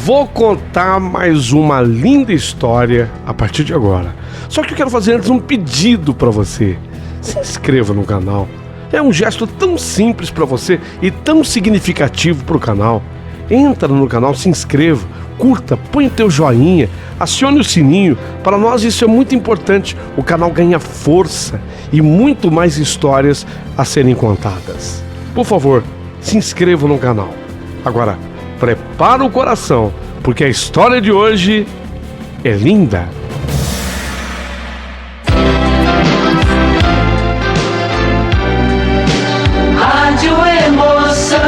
Vou contar mais uma linda história a partir de agora. Só que eu quero fazer antes um pedido para você. Se inscreva no canal. É um gesto tão simples para você e tão significativo para o canal. Entra no canal, se inscreva, curta, põe o teu joinha, acione o sininho. Para nós isso é muito importante. O canal ganha força e muito mais histórias a serem contadas. Por favor, se inscreva no canal. Agora, prepara o coração, porque a história de hoje é linda. Rádio Emoção.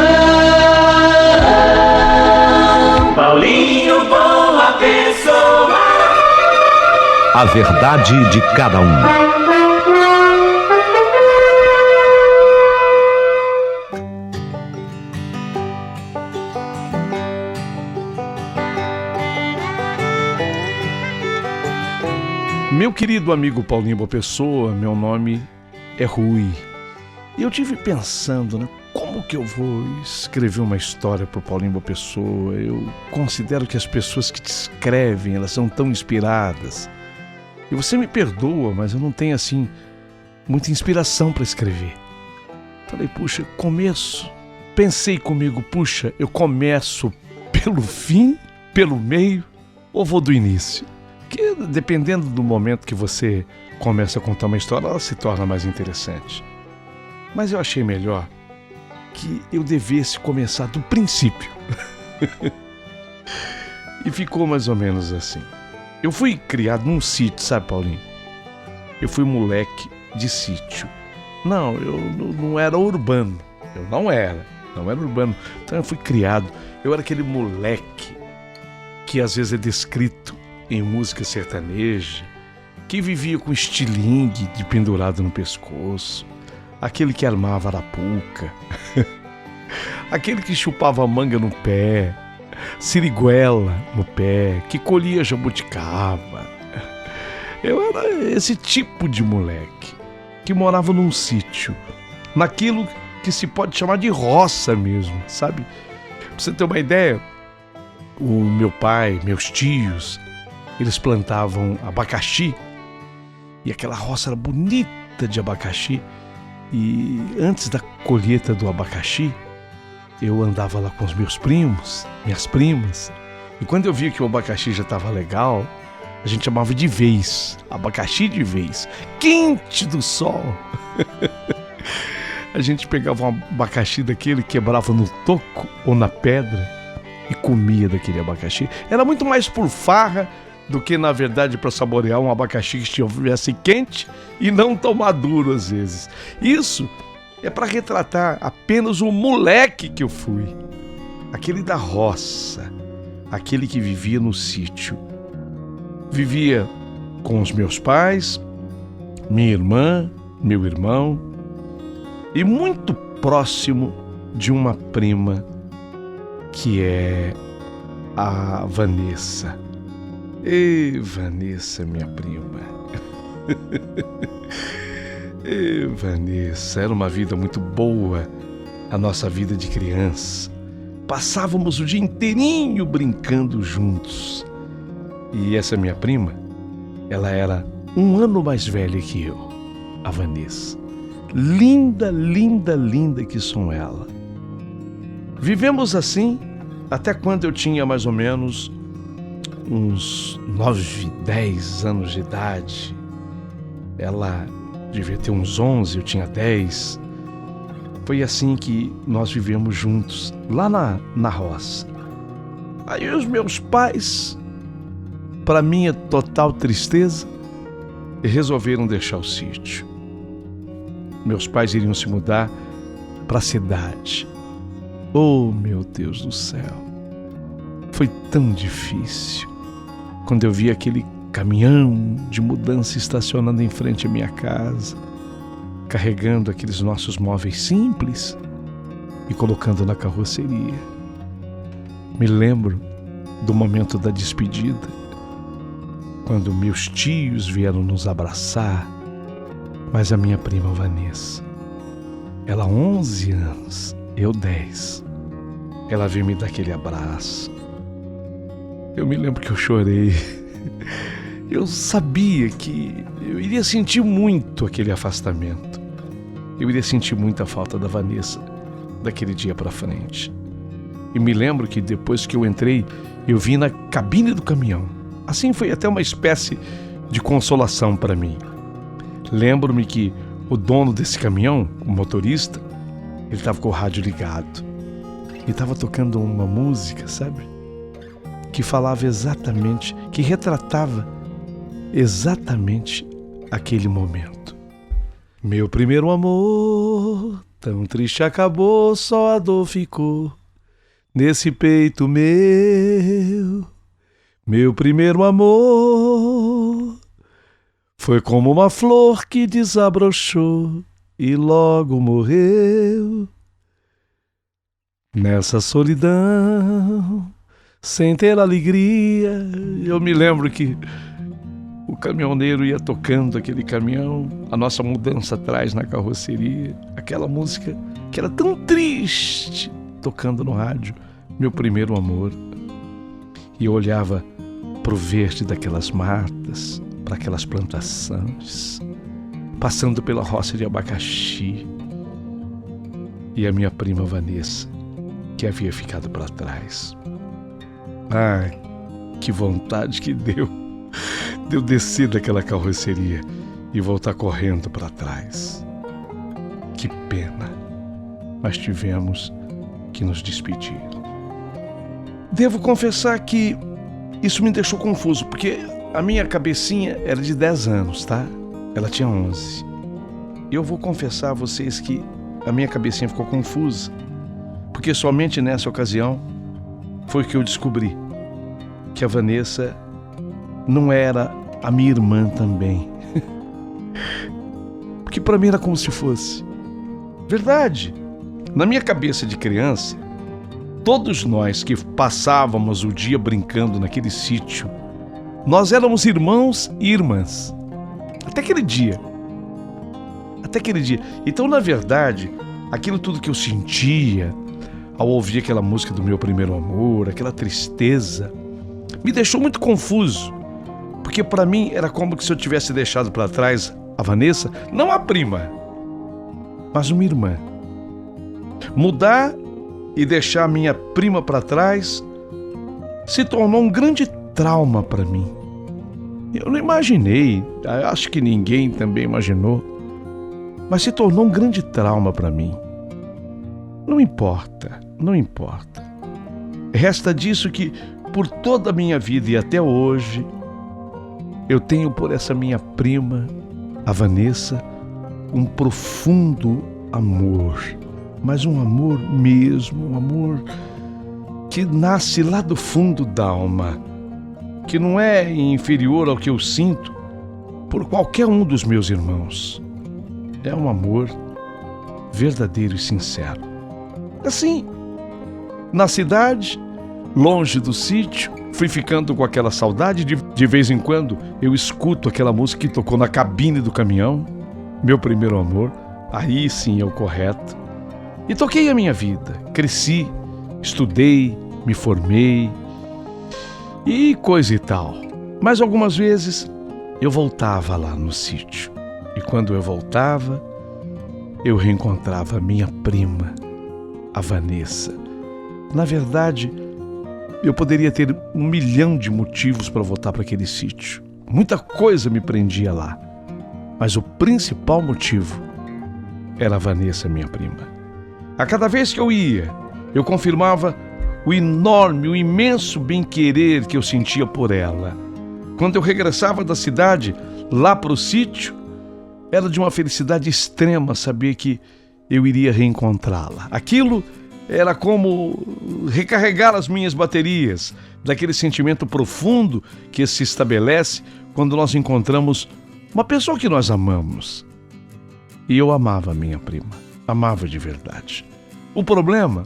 Paulinho Boa Pessoa. A verdade de cada um. Meu querido amigo Paulinho Boa Pessoa, meu nome é Rui. E eu tive pensando, né? Como que eu vou escrever uma história para o Paulinho Boa Pessoa? Eu considero que as pessoas que te escrevem, elas são tão inspiradas. E você me perdoa, mas eu não tenho, assim, muita inspiração para escrever. Falei, puxa, começo. Pensei comigo, puxa, eu começo pelo fim, pelo meio, ou vou do início? Que dependendo do momento que você começa a contar uma história, ela se torna mais interessante. Mas eu achei melhor que eu devesse começar do princípio. E ficou mais ou menos assim. Eu fui criado num sítio, sabe, Paulinho? Eu fui moleque de sítio. Não, eu não era urbano. Eu não era urbano. Então eu fui criado. Eu era aquele moleque que às vezes é descrito em música sertaneja, que vivia com estilingue de pendurado no pescoço, aquele que armava arapuca, aquele que chupava manga no pé, siriguela no pé, que colhia jabuticaba. Eu era esse tipo de moleque que morava num sítio, naquilo que se pode chamar de roça mesmo, sabe? Pra você ter uma ideia, o meu pai, meus tios, eles plantavam abacaxi e aquela roça era bonita de abacaxi. E antes da colheita do abacaxi, eu andava lá com os meus primos, minhas primas. E quando eu via que o abacaxi já estava legal, a gente chamava de vez, abacaxi de vez, quente do sol. A gente pegava um abacaxi daquele, quebrava no toco ou na pedra e comia daquele abacaxi. Era muito mais por farra do que, na verdade, para saborear um abacaxi que estivesse quente e não tão maduro às vezes. Isso é para retratar apenas o moleque que eu fui. Aquele da roça, aquele que vivia no sítio. Vivia com os meus pais, minha irmã, meu irmão e muito próximo de uma prima que é a Vanessa. Ei, Vanessa, minha prima. Ei, Vanessa, era uma vida muito boa, a nossa vida de criança. Passávamos o dia inteirinho brincando juntos. E essa minha prima, ela era 1 ano mais velha que eu, a Vanessa. Linda, linda, linda que sou ela. Vivemos assim até quando eu tinha mais ou menos uns 9, 10 anos de idade. Ela devia ter uns 11, eu tinha 10. Foi assim que nós vivemos juntos, lá na roça. Aí os meus pais, para minha total tristeza, resolveram deixar o sítio. Meus pais iriam se mudar para a cidade. Oh, meu Deus do céu! Foi tão difícil. Quando eu vi aquele caminhão de mudança estacionando em frente à minha casa, carregando aqueles nossos móveis simples e colocando na carroceria. Me lembro do momento da despedida, quando meus tios vieram nos abraçar, mas a minha prima Vanessa, ela 11 anos, eu 10, ela veio me dar aquele abraço. Eu me lembro que eu chorei. Eu sabia que eu iria sentir muito aquele afastamento. Eu iria sentir muita falta da Vanessa daquele dia para frente. E me lembro que depois que eu entrei, eu vi na cabine do caminhão. Assim foi até uma espécie de consolação para mim. Lembro-me que o dono desse caminhão, o motorista, ele estava com o rádio ligado. E estava tocando uma música, sabe? Que falava exatamente, que retratava exatamente aquele momento. Meu primeiro amor, tão triste acabou, só a dor ficou nesse peito meu. Meu primeiro amor foi como uma flor que desabrochou e logo morreu. Nessa solidão, sem ter alegria, eu me lembro que o caminhoneiro ia tocando aquele caminhão, a nossa mudança atrás na carroceria, aquela música que era tão triste, tocando no rádio, meu primeiro amor. E eu olhava para o verde daquelas matas, para aquelas plantações, passando pela roça de abacaxi, e a minha prima Vanessa, que havia ficado para trás. Ah, que vontade que deu de eu descer daquela carroceria e voltar correndo para trás. Que pena, mas tivemos que nos despedir. Devo confessar que isso me deixou confuso, porque a minha cabecinha era de 10 anos, tá? Ela tinha 11. Eu vou confessar a vocês que a minha cabecinha ficou confusa, porque somente nessa ocasião foi que eu descobri que a Vanessa não era a minha irmã também. Porque para mim era como se fosse. Verdade. Na minha cabeça de criança, todos nós que passávamos o dia brincando naquele sítio, nós éramos irmãos e irmãs. Até aquele dia. Então, na verdade, aquilo tudo que eu sentia ao ouvir aquela música do meu primeiro amor, aquela tristeza, me deixou muito confuso. Porque para mim era como se eu tivesse deixado para trás a Vanessa, não a prima, mas uma irmã. Mudar e deixar minha prima para trás se tornou um grande trauma para mim. Eu não imaginei, acho que ninguém também imaginou, mas se tornou um grande trauma para mim. Não importa. Resta disso que, por toda a minha vida e até hoje, eu tenho por essa minha prima, a Vanessa, um profundo amor. Mas um amor mesmo, um amor que nasce lá do fundo da alma, que não é inferior ao que eu sinto por qualquer um dos meus irmãos. É um amor verdadeiro e sincero. Assim, na cidade, longe do sítio, fui ficando com aquela saudade. De vez em quando eu escuto aquela música que tocou na cabine do caminhão, meu primeiro amor. Aí sim é o correto. E toquei a minha vida, cresci, estudei, me formei e coisa e tal. Mas algumas vezes eu voltava lá no sítio. E quando eu voltava, eu reencontrava a minha prima, a Vanessa. Na verdade, eu poderia ter 1 milhão de motivos para voltar para aquele sítio. Muita coisa me prendia lá. Mas o principal motivo era a Vanessa, minha prima. A cada vez que eu ia, eu confirmava o enorme, o imenso bem-querer que eu sentia por ela. Quando eu regressava da cidade, lá para o sítio, era de uma felicidade extrema saber que eu iria reencontrá-la. Aquilo era como recarregar as minhas baterias, daquele sentimento profundo que se estabelece quando nós encontramos uma pessoa que nós amamos. E eu amava a minha prima, amava de verdade. O problema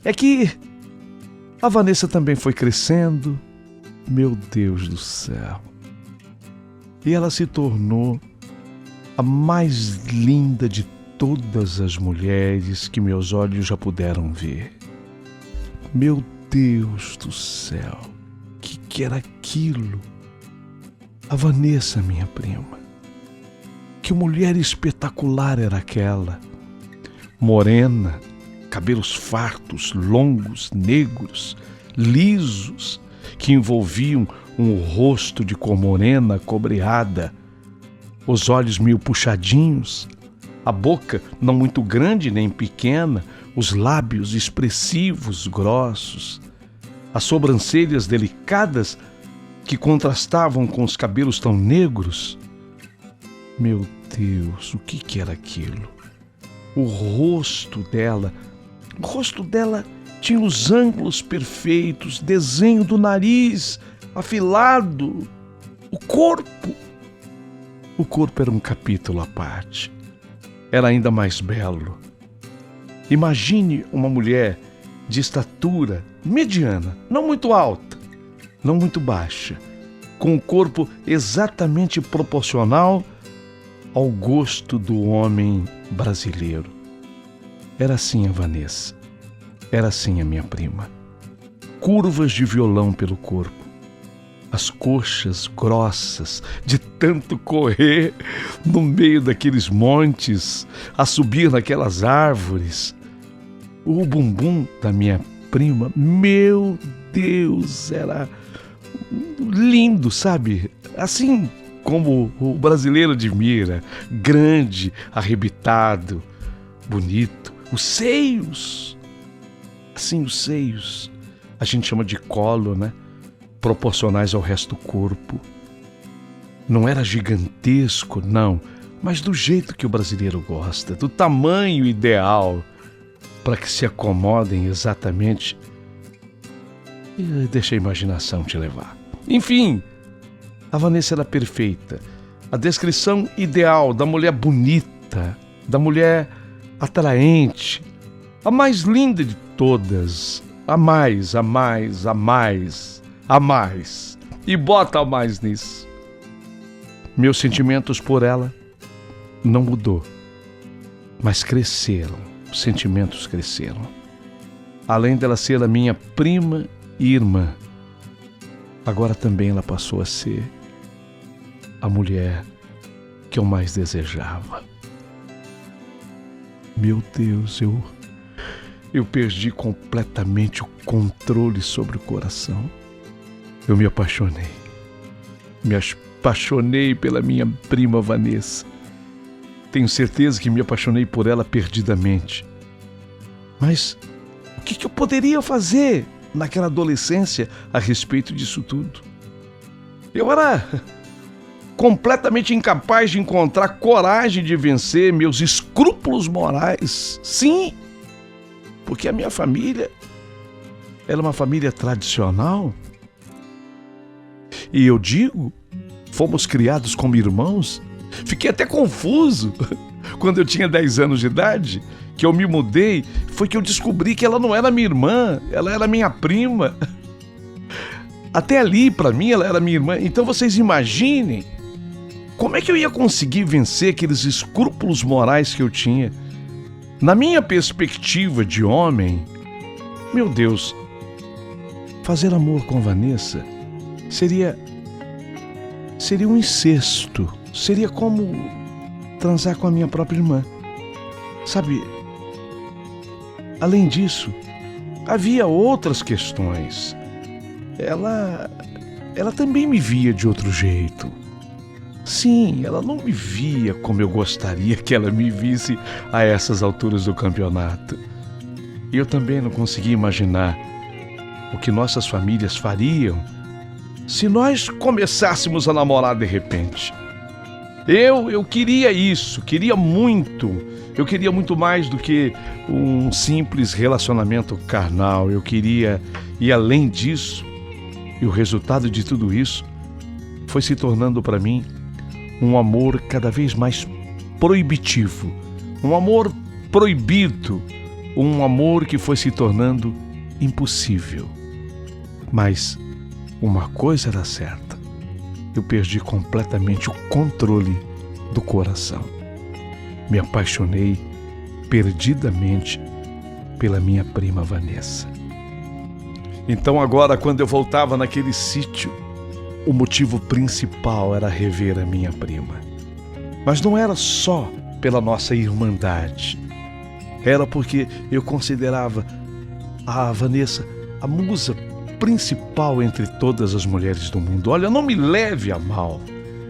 é que a Vanessa também foi crescendo, meu Deus do céu. E ela se tornou a mais linda de todas as mulheres que meus olhos já puderam ver. Meu Deus do céu. que era aquilo? A Vanessa, minha prima. Que mulher espetacular era aquela! Morena, cabelos fartos, longos, negros, lisos, que envolviam um rosto de cor morena cobreada, os olhos meio puxadinhos, a boca não muito grande nem pequena, os lábios expressivos, grossos, as sobrancelhas delicadas que contrastavam com os cabelos tão negros. Meu Deus, o que era aquilo? O rosto dela tinha os ângulos perfeitos, desenho do nariz afilado, o corpo era um capítulo à parte. Era ainda mais belo. Imagine uma mulher de estatura mediana, não muito alta, não muito baixa, com o corpo exatamente proporcional ao gosto do homem brasileiro. Era assim a Vanessa, era assim a minha prima. Curvas de violão pelo corpo, as coxas grossas de tanto correr no meio daqueles montes, a subir naquelas árvores. O bumbum da minha prima, meu Deus, era lindo, sabe? Assim como o brasileiro admira, grande, arrebitado, bonito. Os seios, assim, os seios, a gente chama de colo, né? Proporcionais ao resto do corpo. Não era gigantesco, não, mas do jeito que o brasileiro gosta, do tamanho ideal, para que se acomodem exatamente. E deixa a imaginação te levar. Enfim, a Vanessa era perfeita. A descrição ideal da mulher bonita, da mulher atraente, a mais linda de todas, a mais. E bota a mais nisso. Meus sentimentos por ela não mudou, mas cresceram, os sentimentos cresceram. Além dela ser a minha prima e irmã, agora também ela passou a ser a mulher que eu mais desejava. Meu Deus, eu perdi completamente o controle sobre o coração. Eu me apaixonei pela minha prima Vanessa. Tenho certeza que me apaixonei por ela perdidamente. Mas o que eu poderia fazer naquela adolescência a respeito disso tudo? Eu era completamente incapaz de encontrar coragem de vencer meus escrúpulos morais. Sim, porque a minha família era uma família tradicional. E eu digo, fomos criados como irmãos. Fiquei até confuso quando eu tinha 10 anos de idade, que eu me mudei, foi que eu descobri que ela não era minha irmã, ela era minha prima. Até ali, para mim, ela era minha irmã. Então vocês imaginem como é que eu ia conseguir vencer aqueles escrúpulos morais que eu tinha. Na minha perspectiva de homem, meu Deus, fazer amor com Vanessa seria um incesto, seria como transar com a minha própria irmã. Sabe, além disso, havia outras questões. Ela também me via de outro jeito. Sim, ela não me via como eu gostaria que ela me visse a essas alturas do campeonato. E eu também não conseguia imaginar o que nossas famílias fariam se nós começássemos a namorar de repente. Eu queria isso, queria muito. Eu queria muito mais do que um simples relacionamento carnal. Eu queria ir além disso. E o resultado de tudo isso foi se tornando para mim um amor cada vez mais proibitivo, um amor proibido, um amor que foi se tornando impossível. Mas uma coisa era certa, eu perdi completamente o controle do coração. Me apaixonei perdidamente pela minha prima Vanessa. Então agora, quando eu voltava naquele sítio, o motivo principal era rever a minha prima. Mas não era só pela nossa irmandade. Era porque eu considerava a Vanessa a musa principal entre todas as mulheres do mundo. Olha, não me leve a mal,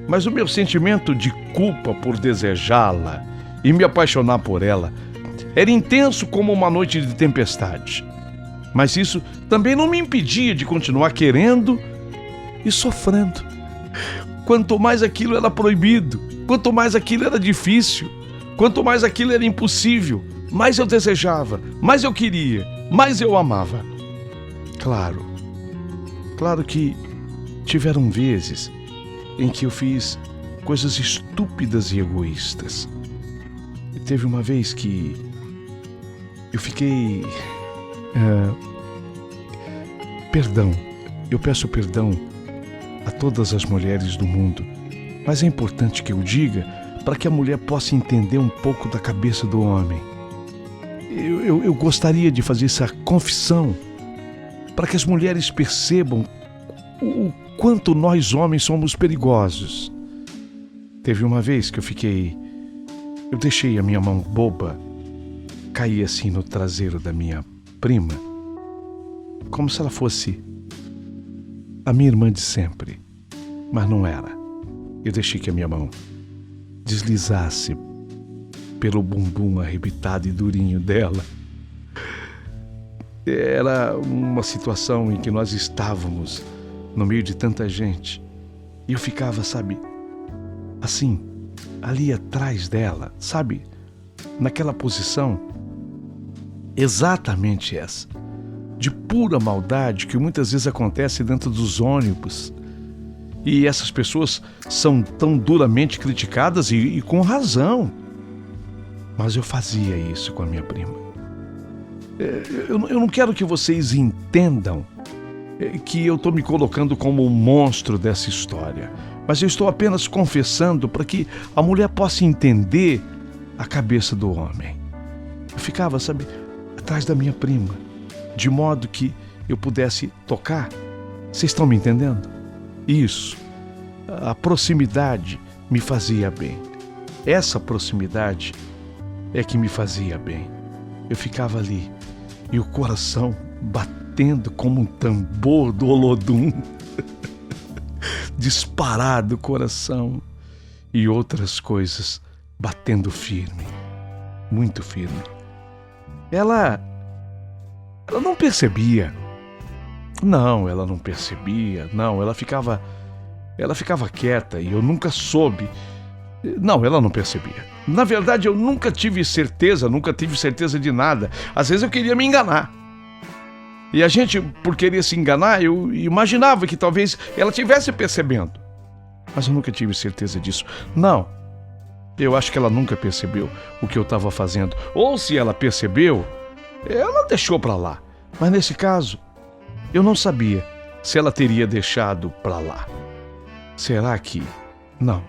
mas o meu sentimento de culpa por desejá-la e me apaixonar por ela era intenso como uma noite de tempestade. Mas isso também não me impedia de continuar querendo e sofrendo. Quanto mais aquilo era proibido, quanto mais aquilo era difícil, quanto mais aquilo era impossível, mais eu desejava, mais eu queria, mais eu amava. Claro que tiveram vezes em que eu fiz coisas estúpidas e egoístas. E teve uma vez que eu fiquei... Perdão, eu peço perdão a todas as mulheres do mundo, mas é importante que eu diga para que a mulher possa entender um pouco da cabeça do homem. Eu gostaria de fazer essa confissão para que as mulheres percebam o quanto nós homens somos perigosos. Teve uma vez que eu deixei a minha mão boba cair assim no traseiro da minha prima, como se ela fosse a minha irmã de sempre, mas não era. Eu deixei que a minha mão deslizasse pelo bumbum arrebitado e durinho dela. Era uma situação em que nós estávamos no meio de tanta gente e eu ficava, sabe, assim, ali atrás dela, sabe, naquela posição, exatamente essa, de pura maldade que muitas vezes acontece dentro dos ônibus. E essas pessoas são tão duramente criticadas e com razão. Mas eu fazia isso com a minha prima. Eu não quero que vocês entendam que eu estou me colocando como um monstro dessa história, mas eu estou apenas confessando para que a mulher possa entender a cabeça do homem. Eu ficava, sabe, atrás da minha prima, de modo que eu pudesse tocar. Vocês estão me entendendo? Isso. A proximidade me fazia bem. Essa proximidade é que me fazia bem. Eu ficava ali e o coração batendo como um tambor do Olodum. Disparado o coração e outras coisas batendo firme, muito firme. Ela não percebia. Não, ela não percebia. Não, ela ficava quieta e eu nunca soube. Não, ela não percebia. Na verdade, eu nunca tive certeza de nada. Às vezes eu queria me enganar. E a gente, por querer se enganar, eu imaginava que talvez ela estivesse percebendo. Mas eu nunca tive certeza disso. Não, eu acho que ela nunca percebeu o que eu estava fazendo. Ou se ela percebeu, ela deixou para lá. Mas nesse caso, eu não sabia se ela teria deixado para lá. Será que... Não,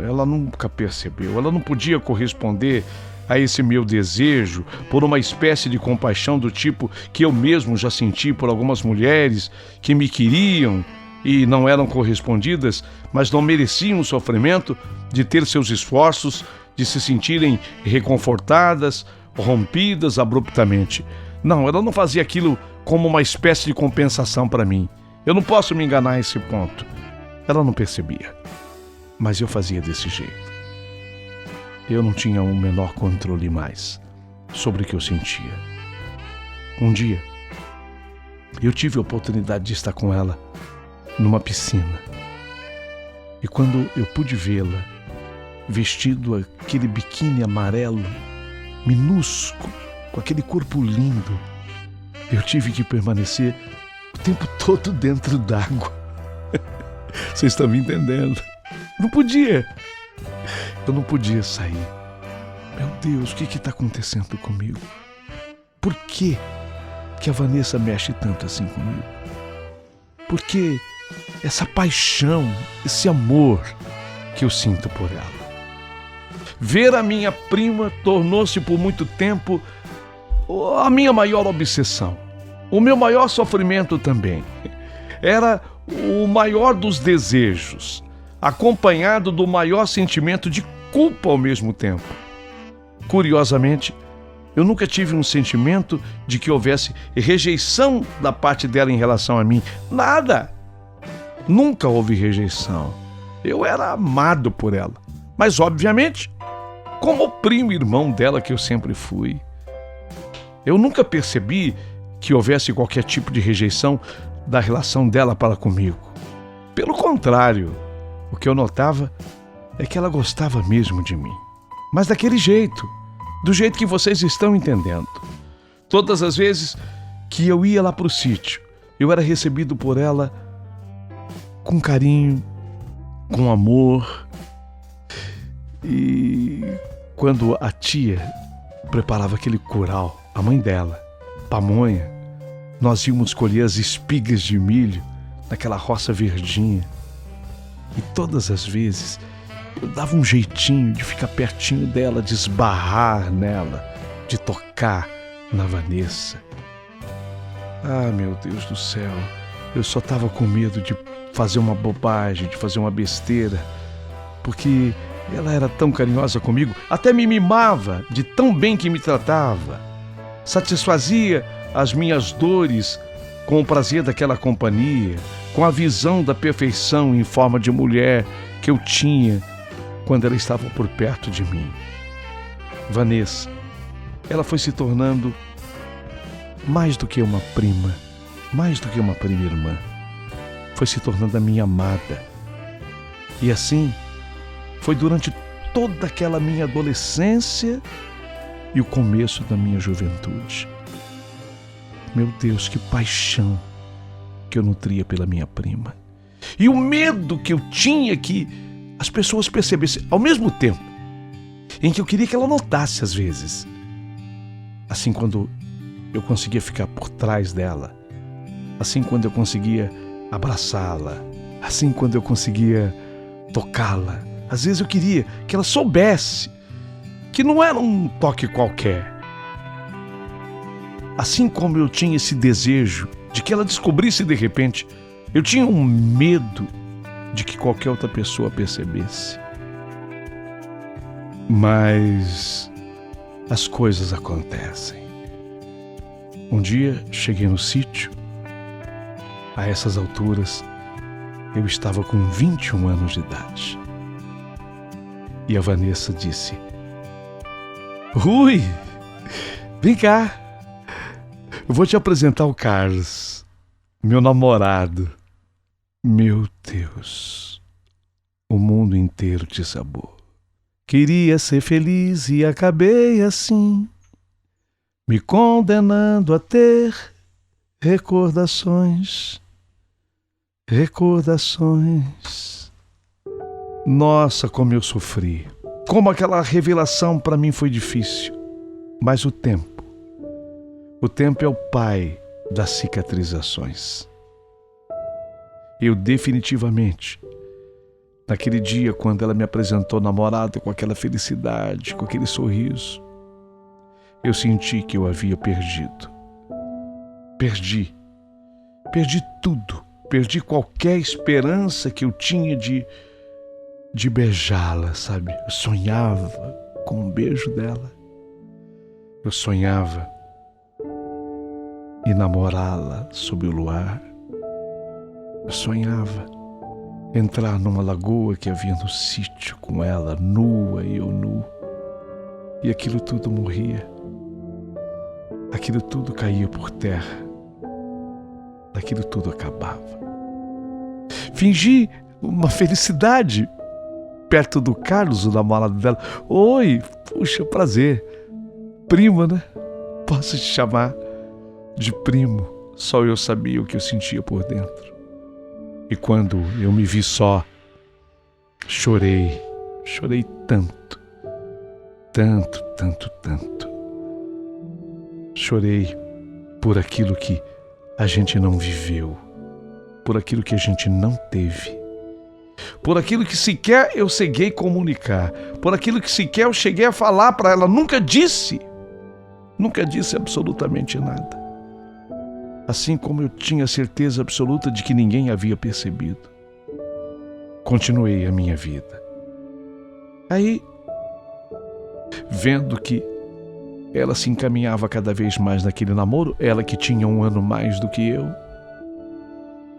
ela nunca percebeu. Ela não podia corresponder a esse meu desejo por uma espécie de compaixão do tipo que eu mesmo já senti por algumas mulheres que me queriam e não eram correspondidas, mas não mereciam o sofrimento de ter seus esforços, de se sentirem reconfortadas, rompidas abruptamente. Não, ela não fazia aquilo como uma espécie de compensação para mim. Eu não posso me enganar a esse ponto. Ela não percebia, mas eu fazia desse jeito. Eu não tinha o menor controle mais sobre o que eu sentia. Um dia, eu tive a oportunidade de estar com ela numa piscina. E quando eu pude vê-la, vestido aquele biquíni amarelo, minúsculo, com aquele corpo lindo, eu tive que permanecer o tempo todo dentro d'água. Vocês estão me entendendo? Não podia. Eu não podia sair. Meu Deus, o que está acontecendo comigo? Por que a Vanessa mexe tanto assim comigo? Por que essa paixão, esse amor que eu sinto por ela? Ver a minha prima tornou-se por muito tempo a minha maior obsessão. O meu maior sofrimento também era o maior dos desejos, acompanhado do maior sentimento de culpa ao mesmo tempo. Curiosamente, eu nunca tive um sentimento de que houvesse rejeição da parte dela em relação a mim. Nada! Nunca houve rejeição. Eu era amado por ela. Mas, obviamente, como o primo irmão dela que eu sempre fui. Eu nunca percebi que houvesse qualquer tipo de rejeição da relação dela para comigo. Pelo contrário, o que eu notava é que ela gostava mesmo de mim. Mas daquele jeito, do jeito que vocês estão entendendo. Todas as vezes que eu ia lá para o sítio, eu era recebido por ela com carinho, com amor. E quando a tia preparava aquele curau, a mãe dela, pamonha, nós íamos colher as espigas de milho naquela roça verdinha. E todas as vezes eu dava um jeitinho de ficar pertinho dela, de esbarrar nela, de tocar na Vanessa. Ah, meu Deus do céu, eu só estava com medo de fazer uma bobagem, de fazer uma besteira, porque ela era tão carinhosa comigo, até me mimava de tão bem que me tratava, satisfazia as minhas dores com o prazer daquela companhia, com a visão da perfeição em forma de mulher que eu tinha quando ela estava por perto de mim. Vanessa, ela foi se tornando mais do que uma prima, mais do que uma prima irmã. Foi se tornando a minha amada. E assim, foi durante toda aquela minha adolescência e o começo da minha juventude. Meu Deus, que paixão que eu nutria pela minha prima. E o medo que eu tinha que as pessoas percebessem, ao mesmo tempo em que eu queria que ela notasse às vezes. Assim, quando eu conseguia ficar por trás dela, assim, quando eu conseguia abraçá-la, assim, quando eu conseguia tocá-la. Às vezes eu queria que ela soubesse que não era um toque qualquer. Assim como eu tinha esse desejo de que ela descobrisse de repente, eu tinha um medo de que qualquer outra pessoa percebesse. Mas as coisas acontecem. Um dia cheguei no sítio. A essas alturas, eu estava com 21 anos de idade. E a Vanessa disse: Rui, vem cá. Eu vou te apresentar o Carlos, meu namorado. Meu Deus, o mundo inteiro te sabou. Queria ser feliz e acabei assim, me condenando a ter recordações. Nossa, como eu sofri. Como aquela revelação para mim foi difícil. Mas o tempo é o pai das cicatrizações. Eu definitivamente, naquele dia quando ela me apresentou namorada com aquela felicidade, com aquele sorriso, eu senti que eu havia perdido. Perdi tudo. Perdi qualquer esperança que eu tinha de beijá-la, sabe? Eu sonhava com um beijo dela. Eu sonhava em namorá-la sob o luar. Eu sonhava entrar numa lagoa que havia no sítio com ela, nua e eu nu. E aquilo tudo morria. Aquilo tudo caía por terra. Aquilo tudo acabava. Fingi uma felicidade perto do Carlos, o namorado dela. Oi, puxa, prazer. Prima, né? Posso te chamar de primo. Só eu sabia o que eu sentia por dentro. E quando eu me vi só, chorei tanto. Chorei por aquilo que a gente não viveu, por aquilo que a gente não teve, por aquilo que sequer eu cheguei a comunicar, por aquilo que sequer eu cheguei a falar para ela. Nunca disse absolutamente nada. assim como eu tinha certeza absoluta de que ninguém havia percebido. Continuei a minha vida. Aí, vendo que ela se encaminhava cada vez mais naquele namoro, ela que tinha 1 ano mais do que eu,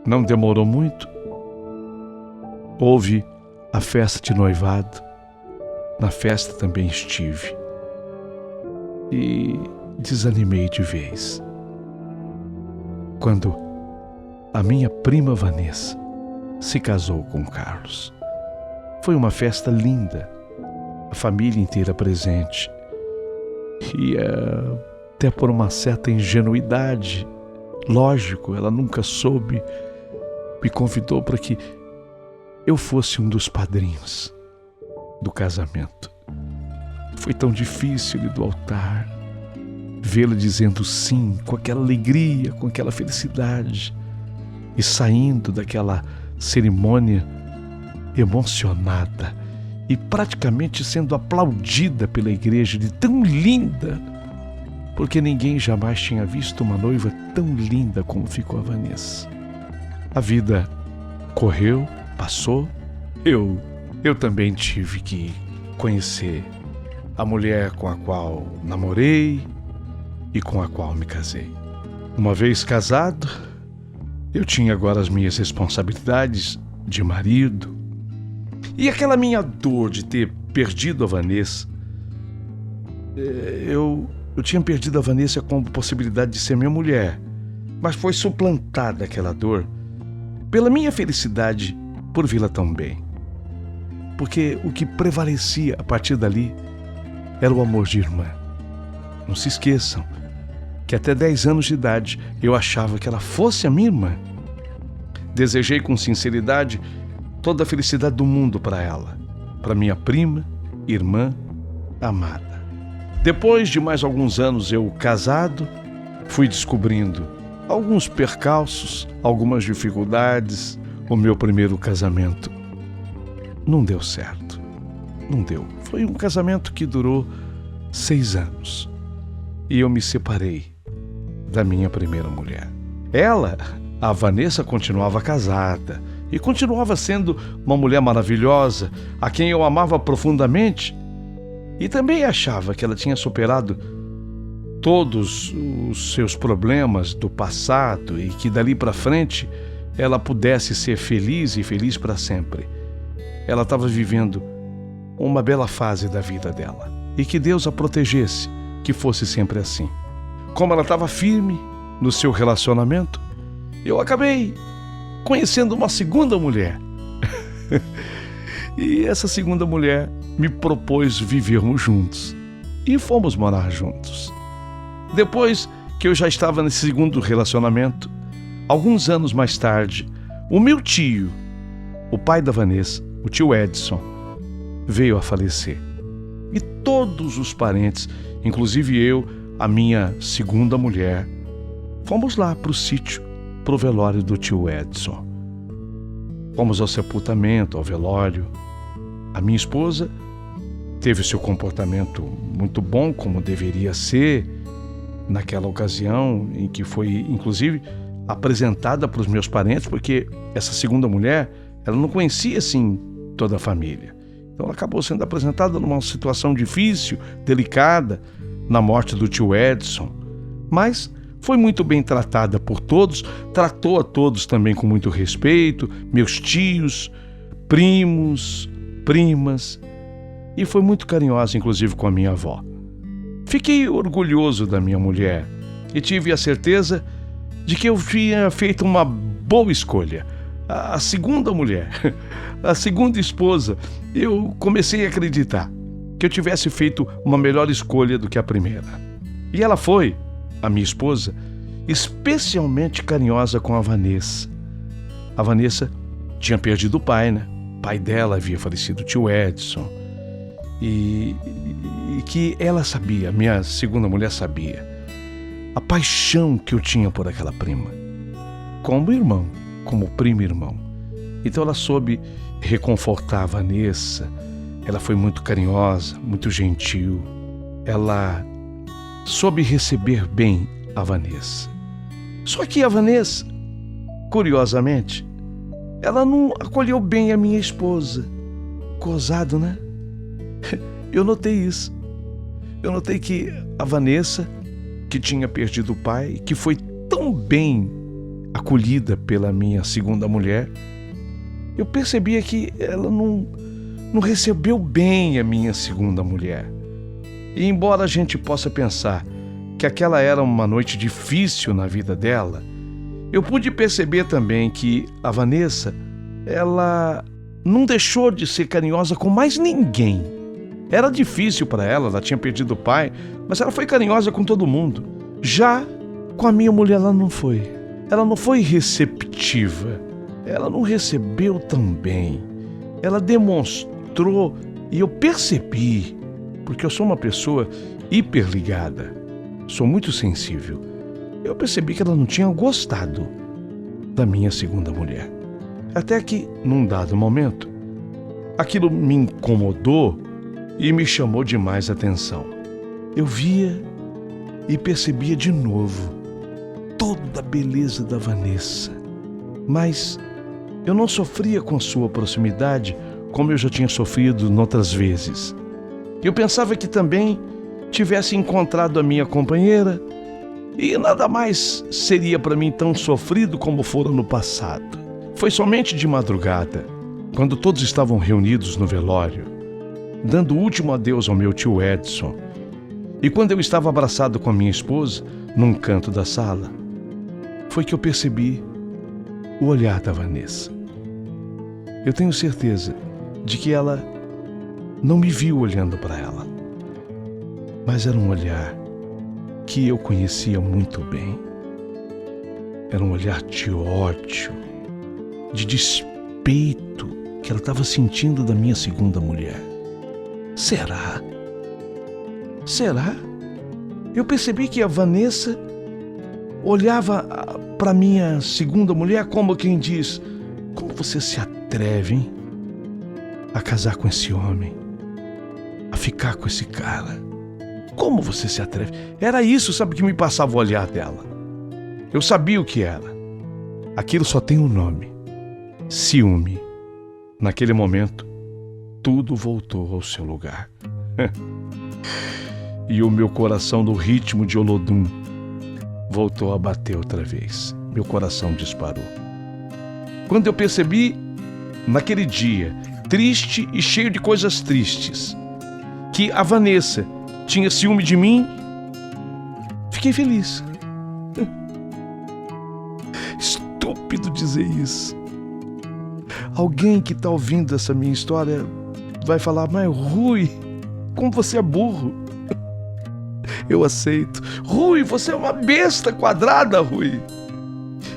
não demorou muito. Houve a festa de noivado. Na festa também estive. E desanimei de vez. Quando a minha prima Vanessa se casou com Carlos. Foi uma festa linda, a família inteira presente. E até por uma certa ingenuidade, lógico, ela nunca soube, me convidou para que eu fosse um dos padrinhos do casamento. Foi tão difícil ir do altar, vê-la dizendo sim, com aquela alegria, com aquela felicidade, e saindo daquela cerimônia emocionada e praticamente sendo aplaudida pela igreja de tão linda, porque ninguém jamais tinha visto uma noiva tão linda como ficou a Vanessa. A vida correu, passou, eu também tive que conhecer a mulher com a qual namorei e com a qual me casei. Uma vez casado, eu tinha agora as minhas responsabilidades de marido. E aquela minha dor de ter perdido a Vanessa, eu tinha perdido a Vanessa com a possibilidade de ser minha mulher, mas foi suplantada aquela dor pela minha felicidade por vê-la tão bem. Porque o que prevalecia a partir dali era o amor de irmã. Não se esqueçam que até 10 anos de idade eu achava que ela fosse a minha irmã. Desejei com sinceridade toda a felicidade do mundo para ela, para minha prima, irmã, amada. Depois de mais alguns anos eu casado, fui descobrindo alguns percalços, algumas dificuldades. O meu primeiro casamento não deu certo. Não deu. Foi um casamento que durou 6 anos. E eu me separei da minha primeira mulher. Ela, a Vanessa, continuava casada e continuava sendo uma mulher maravilhosa, a quem eu amava profundamente, e também achava que ela tinha superado todos os seus problemas do passado e que dali para frente ela pudesse ser feliz e feliz para sempre. Ela estava vivendo uma bela fase da vida dela e que Deus a protegesse, que fosse sempre assim. Como ela estava firme no seu relacionamento, eu acabei conhecendo uma segunda mulher. E essa segunda mulher me propôs vivermos juntos e fomos morar juntos. Depois que eu já estava nesse segundo relacionamento, alguns anos mais tarde, o meu tio, o pai da Vanessa, o tio Edson, veio a falecer. E todos os parentes, inclusive eu, a minha segunda mulher, fomos lá para o sítio, para o velório do tio Edson. Fomos ao sepultamento, ao velório. A minha esposa teve seu comportamento muito bom, como deveria ser, naquela ocasião em que foi, inclusive, apresentada para os meus parentes, porque essa segunda mulher, ela não conhecia, assim, toda a família. Então ela acabou sendo apresentada numa situação difícil, delicada, na morte do tio Edson. Mas foi muito bem tratada por todos, tratou a todos também com muito respeito, meus tios, primos, primas, e foi muito carinhosa, inclusive, com a minha avó. Fiquei orgulhoso da minha mulher e tive a certeza de que eu tinha feito uma boa escolha. A segunda mulher, a segunda esposa, eu comecei a acreditar que eu tivesse feito uma melhor escolha do que a primeira. E ela foi, a minha esposa, especialmente carinhosa com a Vanessa. A Vanessa tinha perdido o pai, né? O pai dela havia falecido, o tio Edson. E que ela sabia, minha segunda mulher sabia, a paixão que eu tinha por aquela prima, como irmão, como primo irmão. Então ela soube reconfortar a Vanessa, ela foi muito carinhosa, muito gentil, ela soube receber bem a Vanessa. Só que a Vanessa, curiosamente, ela não acolheu bem a minha esposa. Gozado, né? Eu notei isso. Eu notei que a Vanessa, que tinha perdido o pai, que foi tão bem acolhida pela minha segunda mulher, eu percebia que ela não recebeu bem a minha segunda mulher. E embora a gente possa pensar que aquela era uma noite difícil na vida dela, eu pude perceber também que a Vanessa, ela não deixou de ser carinhosa com mais ninguém. Era difícil para ela, ela tinha perdido o pai, mas ela foi carinhosa com todo mundo. Já com a minha mulher ela não foi. Ela não foi receptiva. Ela não recebeu tão bem. Ela demonstrou, e eu percebi, porque eu sou uma pessoa hiperligada, sou muito sensível. Eu percebi que ela não tinha gostado da minha segunda mulher. Até que, num dado momento, aquilo me incomodou e me chamou demais a atenção. Eu via e percebia de novo toda a beleza da Vanessa, mas eu não sofria com sua proximidade como eu já tinha sofrido noutras vezes. Eu pensava que também tivesse encontrado a minha companheira e nada mais seria para mim tão sofrido como fora no passado. Foi somente de madrugada, quando todos estavam reunidos no velório, dando o último adeus ao meu tio Edson, e quando eu estava abraçado com a minha esposa num canto da sala, foi que eu percebi o olhar da Vanessa. Eu tenho certeza de que ela não me viu olhando para ela, mas era um olhar que eu conhecia muito bem. Era um olhar de ódio, de despeito que ela estava sentindo da minha segunda mulher. Será? Será? Eu percebi que a Vanessa olhava para minha segunda mulher como quem diz: como você se atreve, hein? A casar com esse homem, a ficar com esse cara. Como você se atreve? Era isso, sabe, que me passava o olhar dela. Eu sabia o que era. Aquilo só tem um nome: ciúme. Naquele momento, tudo voltou ao seu lugar. E o meu coração, no ritmo de Olodum, voltou a bater outra vez. Meu coração disparou. Quando eu percebi, naquele dia, triste e cheio de coisas tristes, que a Vanessa tinha ciúme de mim, fiquei feliz. Estúpido dizer isso. Alguém que está ouvindo essa minha história vai falar: mas Rui, como você é burro. Eu aceito. Rui, você é uma besta quadrada, Rui.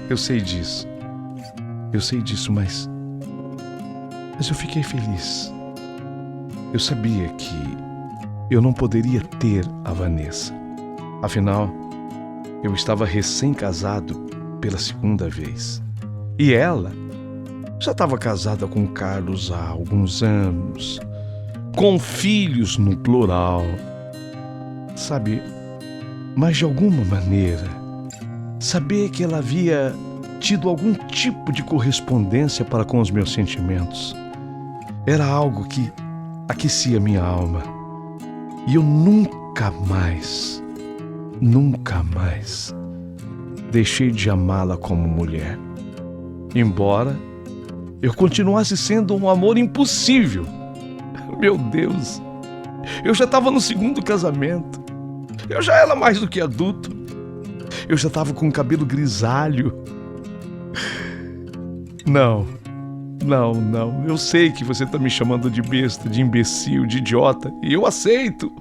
Eu sei disso. Eu sei disso, mas eu fiquei feliz. Eu sabia que eu não poderia ter a Vanessa. Afinal, eu estava recém-casado pela segunda vez. E ela já estava casada com Carlos há alguns anos, com filhos no plural. Sabe, mas de alguma maneira, saber que ela havia tido algum tipo de correspondência para com os meus sentimentos era algo que aquecia minha alma. E eu nunca mais deixei de amá-la como mulher. Embora eu continuasse sendo um amor impossível. Meu Deus, eu já estava no segundo casamento. Eu já era mais do que adulto. Eu já estava com o cabelo grisalho. Não. Eu sei que você está me chamando de besta, de imbecil, de idiota. E eu aceito.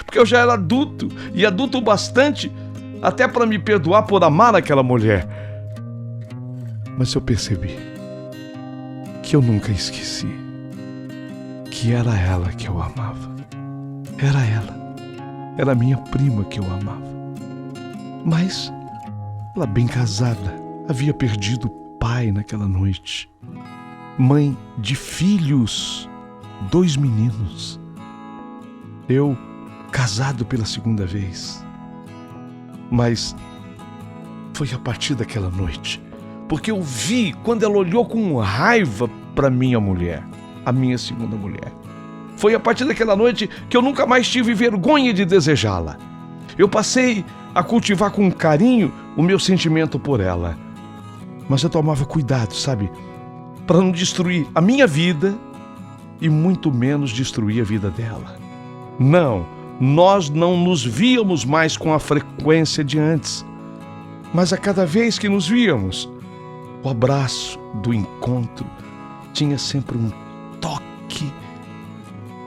Porque eu já era adulto. E adulto o bastante até para me perdoar por amar aquela mulher. Mas eu percebi que eu nunca esqueci que era ela que eu amava. Era ela. Era minha prima que eu amava. Mas ela, bem casada, havia perdido o pai naquela noite. Mãe de filhos, 2 meninos. Eu, casado pela segunda vez. Mas foi a partir daquela noite, porque eu vi quando ela olhou com raiva para minha mulher, a minha segunda mulher. Foi a partir daquela noite que eu nunca mais tive vergonha de desejá-la. Eu passei a cultivar com carinho o meu sentimento por ela. Mas eu tomava cuidado, sabe? Para não destruir a minha vida e muito menos destruir a vida dela. Não, nós não nos víamos mais com a frequência de antes. Mas a cada vez que nos víamos, o abraço do encontro tinha sempre um toque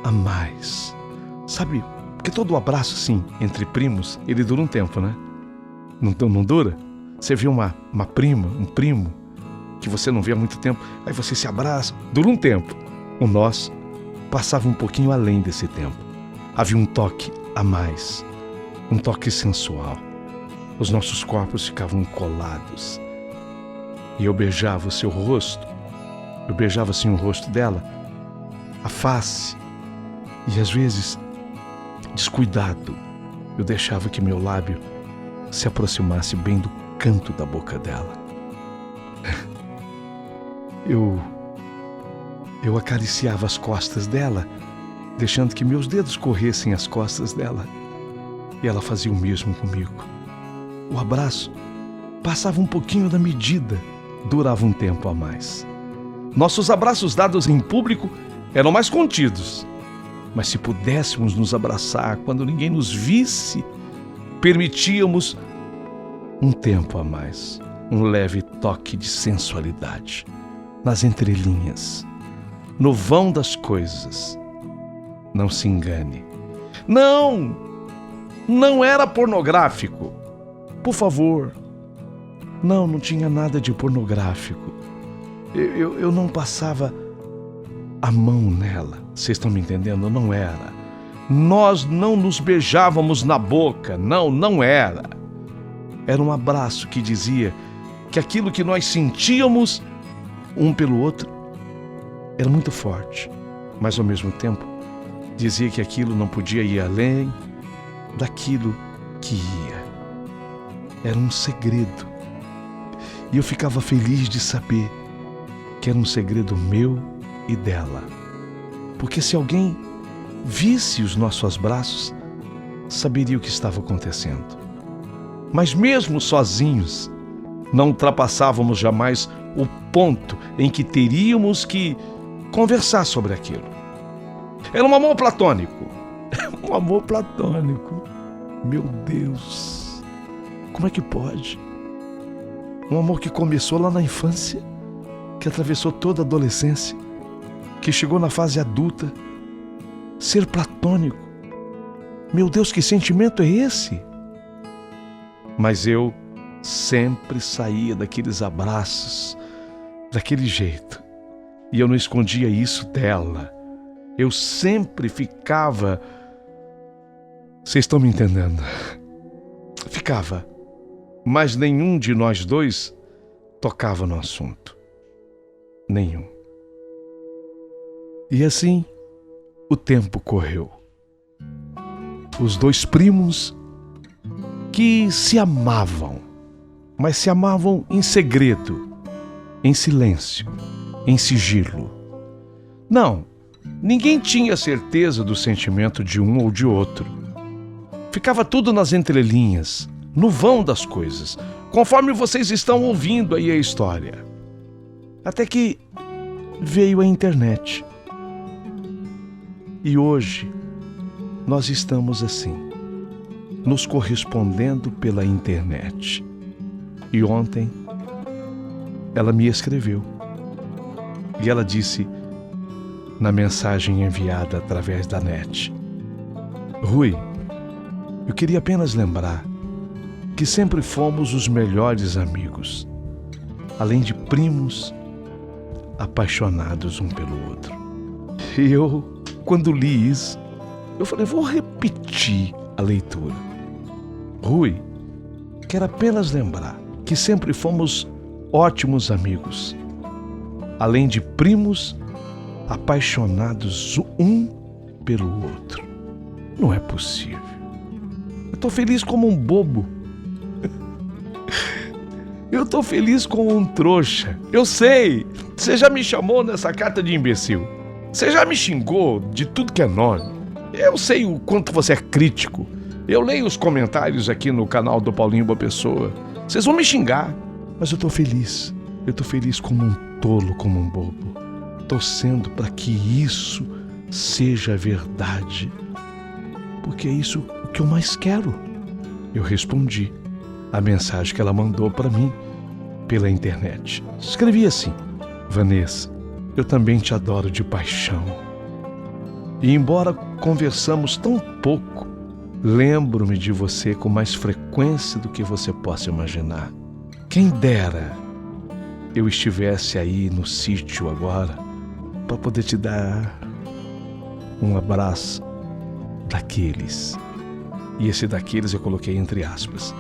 a mais. Sabe, porque todo abraço, assim, entre primos, ele dura um tempo, né? Não dura? Você vê uma prima, um primo, que você não vê há muito tempo, aí você se abraça, dura um tempo. O nosso passava um pouquinho além desse tempo. Havia um toque a mais, um toque sensual. Os nossos corpos ficavam colados. E eu beijava o seu rosto, eu beijava assim o rosto dela, a face, e às vezes, descuidado, eu deixava que meu lábio se aproximasse bem do canto da boca dela. Eu acariciava as costas dela, deixando que meus dedos corressem as costas dela, e ela fazia o mesmo comigo. O abraço passava um pouquinho da medida, durava um tempo a mais. Nossos abraços dados em público eram mais contidos, mas se pudéssemos nos abraçar quando ninguém nos visse, permitíamos um tempo a mais, um leve toque de sensualidade, nas entrelinhas, no vão das coisas. Não se engane. Não era pornográfico. Por favor. Não tinha nada de pornográfico. Eu não passava a mão nela. Vocês estão me entendendo? Não era. Nós não nos beijávamos na boca. Não era. Era um abraço que dizia que aquilo que nós sentíamos um pelo outro era muito forte, mas ao mesmo tempo dizia que aquilo não podia ir além daquilo que ia. Era um segredo. E eu ficava feliz de saber que era um segredo meu e dela. Porque se alguém visse os nossos abraços, saberia o que estava acontecendo. Mas mesmo sozinhos, não ultrapassávamos jamais o ponto em que teríamos que conversar sobre aquilo. Era um amor platônico. Um amor platônico. Meu Deus, como é que pode? Um amor que começou lá na infância, que atravessou toda a adolescência, que chegou na fase adulta, ser platônico. Meu Deus, que sentimento é esse? Mas eu sempre saía daqueles abraços, daquele jeito. E eu não escondia isso dela. Eu sempre ficava... Vocês estão me entendendo? Ficava. Mas nenhum de nós dois tocava no assunto. Nenhum. E assim, o tempo correu. Os dois primos que se amavam, mas se amavam em segredo, em silêncio, em sigilo. Não, ninguém tinha certeza do sentimento de um ou de outro. Ficava tudo nas entrelinhas, no vão das coisas, conforme vocês estão ouvindo aí a história. Até que veio a internet. E hoje nós estamos assim, nos correspondendo pela internet. E ontem ela me escreveu. E ela disse na mensagem enviada através da net: Rui, eu queria apenas lembrar que sempre fomos os melhores amigos, além de primos apaixonados um pelo outro. E eu, quando li isso, eu falei, vou repetir a leitura. Rui, quero apenas lembrar que sempre fomos ótimos amigos, além de primos apaixonados um pelo outro. Não é possível. Eu estou feliz como um bobo. Eu tô feliz com um trouxa. Eu sei, você já me chamou nessa carta de imbecil. Você já me xingou de tudo que é nome. Eu sei o quanto você é crítico. Eu leio os comentários aqui no canal do Paulinho Boa Pessoa. Vocês vão me xingar, mas eu tô feliz. Eu tô feliz como um tolo, como um bobo, torcendo para que isso seja verdade. Porque é isso o que eu mais quero. Eu respondi a mensagem que ela mandou para mim pela internet. Escrevi assim: Vanessa, eu também te adoro de paixão. E embora conversamos tão pouco, lembro-me de você com mais frequência do que você possa imaginar. Quem dera eu estivesse aí no sítio agora para poder te dar um abraço daqueles. E esse daqueles eu coloquei entre aspas.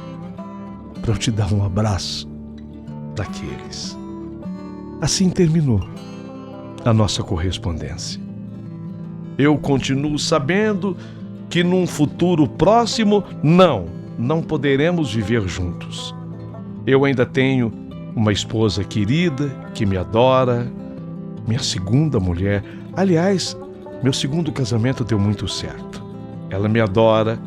Para eu te dar um abraço daqueles. Assim terminou a nossa correspondência. Eu continuo sabendo que num futuro próximo, não poderemos viver juntos. Eu ainda tenho uma esposa querida que me adora, minha segunda mulher. Aliás, meu segundo casamento deu muito certo. Ela me adora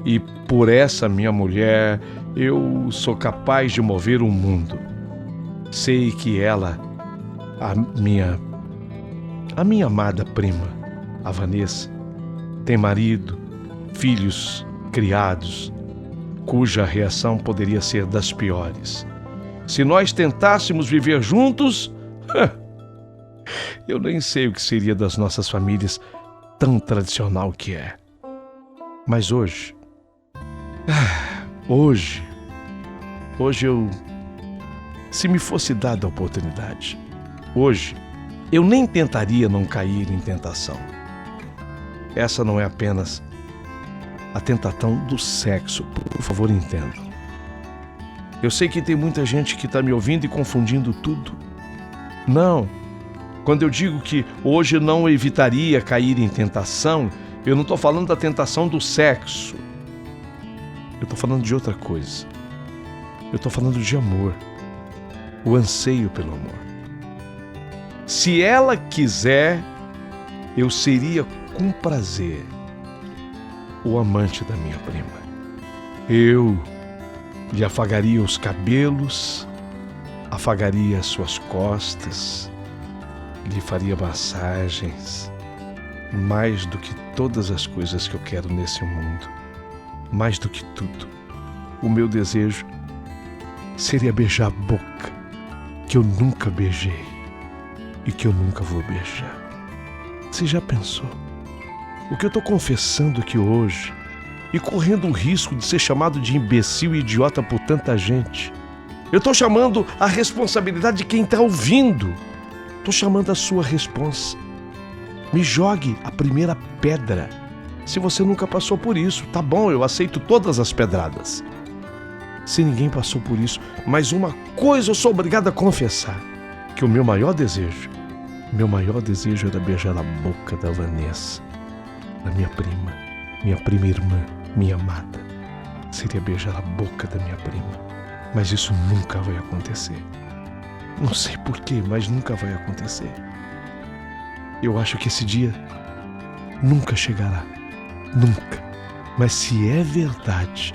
e por essa minha mulher eu sou capaz de mover o mundo. Sei que ela, a minha amada prima, a Vanessa, tem marido, filhos criados, cuja reação poderia ser das piores. Se nós tentássemos viver juntos, eu nem sei o que seria das nossas famílias, tão tradicional que é. Mas hoje eu, se me fosse dada a oportunidade, hoje eu nem tentaria não cair em tentação. Essa não é apenas a tentação do sexo, por favor, entendam. Eu sei que tem muita gente que está me ouvindo e confundindo tudo. Não, quando eu digo que hoje não evitaria cair em tentação, eu não estou falando da tentação do sexo. Eu estou falando de outra coisa. Eu estou falando de amor. O anseio pelo amor. Se ela quiser, eu seria com prazer o amante da minha prima. Eu lhe afagaria os cabelos, afagaria as suas costas, lhe faria massagens, mais do que todas as coisas que eu quero nesse mundo. Mais do que tudo, o meu desejo seria beijar a boca que eu nunca beijei e que eu nunca vou beijar. Você já pensou? O que eu estou confessando aqui hoje e correndo o risco de ser chamado de imbecil e idiota por tanta gente. Eu estou chamando a responsabilidade de quem está ouvindo. Estou chamando a sua responsa. Me jogue a primeira pedra. Se você nunca passou por isso, tá bom, eu aceito todas as pedradas. Se ninguém passou por isso, mas uma coisa eu sou obrigado a confessar, que o meu maior desejo era beijar a boca da Vanessa, da minha prima irmã, minha amada. Seria beijar a boca da minha prima, mas isso nunca vai acontecer. Não sei porquê, mas nunca vai acontecer. Eu acho que esse dia nunca chegará. Nunca. Mas se é verdade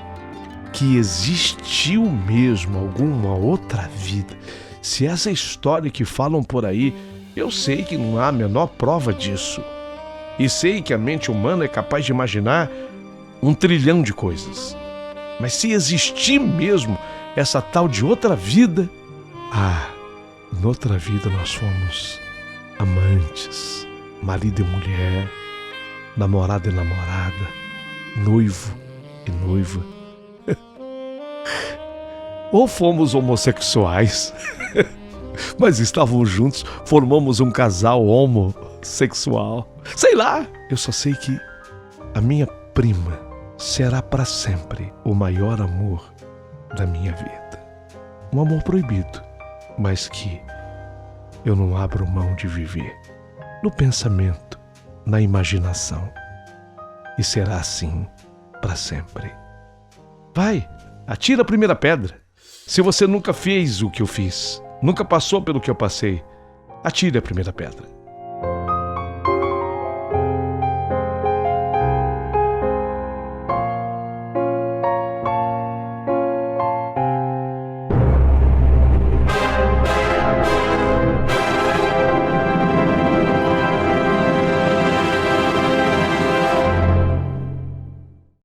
que existiu mesmo alguma outra vida, se essa história que falam por aí, eu sei que não há a menor prova disso. E sei que a mente humana é capaz de imaginar 1 trilhão de coisas. Mas se existir mesmo essa tal de outra vida, noutra vida nós fomos amantes, marido e mulher, namorado e namorada, noivo e noiva. Ou fomos homossexuais, mas estávamos juntos, formamos um casal homossexual. Sei lá, eu só sei que a minha prima será para sempre o maior amor da minha vida. Um amor proibido, mas que eu não abro mão de viver no pensamento, na imaginação. E será assim para sempre. Vai, atira a primeira pedra. Se você nunca fez o que eu fiz, nunca passou pelo que eu passei, atire a primeira pedra.